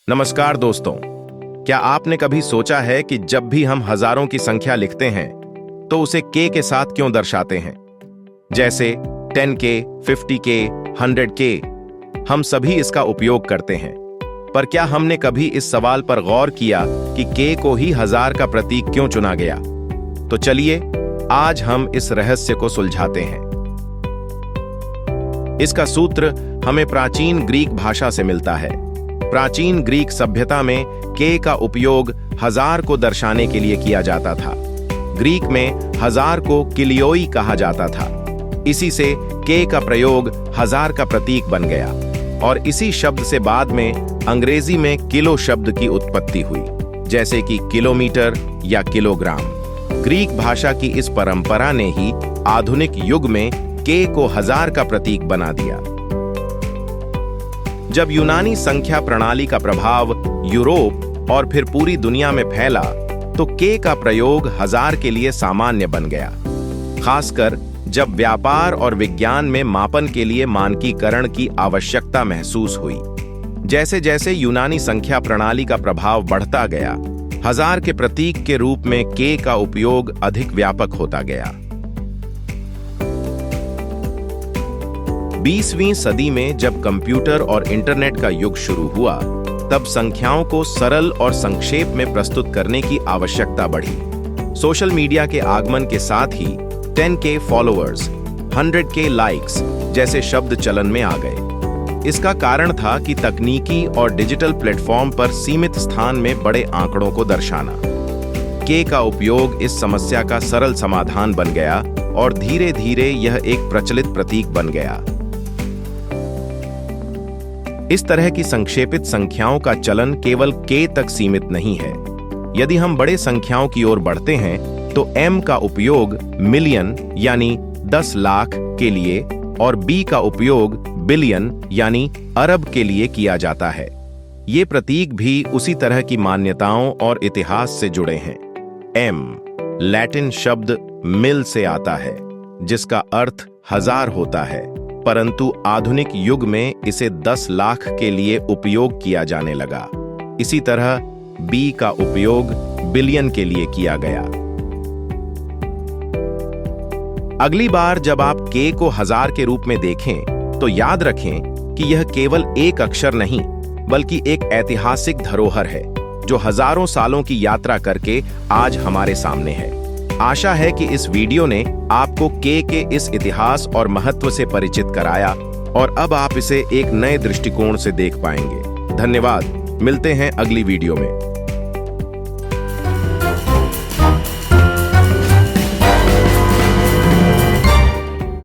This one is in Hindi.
नमस्कार दोस्तों, क्या आपने कभी सोचा है कि जब भी हम हजारों की संख्या लिखते हैं तो उसे के साथ क्यों दर्शाते हैं? जैसे 10K, 50K, 100K, हम सभी इसका उपयोग करते हैं। पर क्या हमने कभी इस सवाल पर गौर किया कि के को ही हजार का प्रतीक क्यों चुना गया? तो चलिए आज हम इस रहस्य को सुलझाते हैं। इसका सूत्र हमें प्राचीन ग्रीक भाषा से मिलता है। प्राचीन ग्रीक सभ्यता में के का उपयोग हजार को दर्शाने के लिए किया जाता था। ग्रीक में हजार को किलियोई कहा जाता था। इसी से के का प्रयोग हजार का प्रतीक बन गया और इसी शब्द से बाद में अंग्रेजी में किलो शब्द की उत्पत्ति हुई, जैसे कि किलोमीटर या किलोग्राम। ग्रीक भाषा की इस परंपरा ने ही आधुनिक युग में के को हजार का प्रतीक बना दिया। जब यूनानी संख्या प्रणाली का प्रभाव यूरोप और फिर पूरी दुनिया में फैला तो के का प्रयोग हजार के लिए सामान्य बन गया, खासकर जब व्यापार और विज्ञान में मापन के लिए मानकीकरण की आवश्यकता महसूस हुई। जैसे जैसे यूनानी संख्या प्रणाली का प्रभाव बढ़ता गया, हजार के प्रतीक के रूप में के का उपयोग अधिक व्यापक होता गया। 20वीं सदी में जब कंप्यूटर और इंटरनेट का युग शुरू हुआ, तब संख्याओं को सरल और संक्षेप में प्रस्तुत करने की आवश्यकता बढ़ी। सोशल मीडिया के आगमन के साथ ही 10K फॉलोअर्स, 100K लाइक्स जैसे शब्द चलन में आ गए। इसका कारण था कि तकनीकी और डिजिटल प्लेटफॉर्म पर सीमित स्थान में बड़े आंकड़ों को दर्शाना। के का उपयोग इस समस्या का सरल समाधान बन गया और धीरे धीरे यह एक प्रचलित प्रतीक बन गया। इस तरह की संक्षेपित संख्याओं का चलन केवल के तक सीमित नहीं है। यदि हम बड़े संख्याओं की ओर बढ़ते हैं तो एम का उपयोग मिलियन यानी 10 लाख के लिए और बी का उपयोग बिलियन यानी अरब के लिए किया जाता है। ये प्रतीक भी उसी तरह की मान्यताओं और इतिहास से जुड़े हैं। एम लैटिन शब्द मिल से आता है, जिसका अर्थ हजार होता है, परंतु आधुनिक युग में इसे 10 लाख के लिए उपयोग किया जाने लगा। इसी तरह बी का उपयोग बिलियन के लिए किया गया। अगली बार जब आप के को हजार के रूप में देखें तो याद रखें कि यह केवल एक अक्षर नहीं, बल्कि एक ऐतिहासिक धरोहर है जो हजारों सालों की यात्रा करके आज हमारे सामने है। आशा है कि इस वीडियो ने आपको के इस इतिहास और महत्व से परिचित कराया और अब आप इसे एक नए दृष्टिकोण से देख पाएंगे। धन्यवाद। मिलते हैं अगली वीडियो में।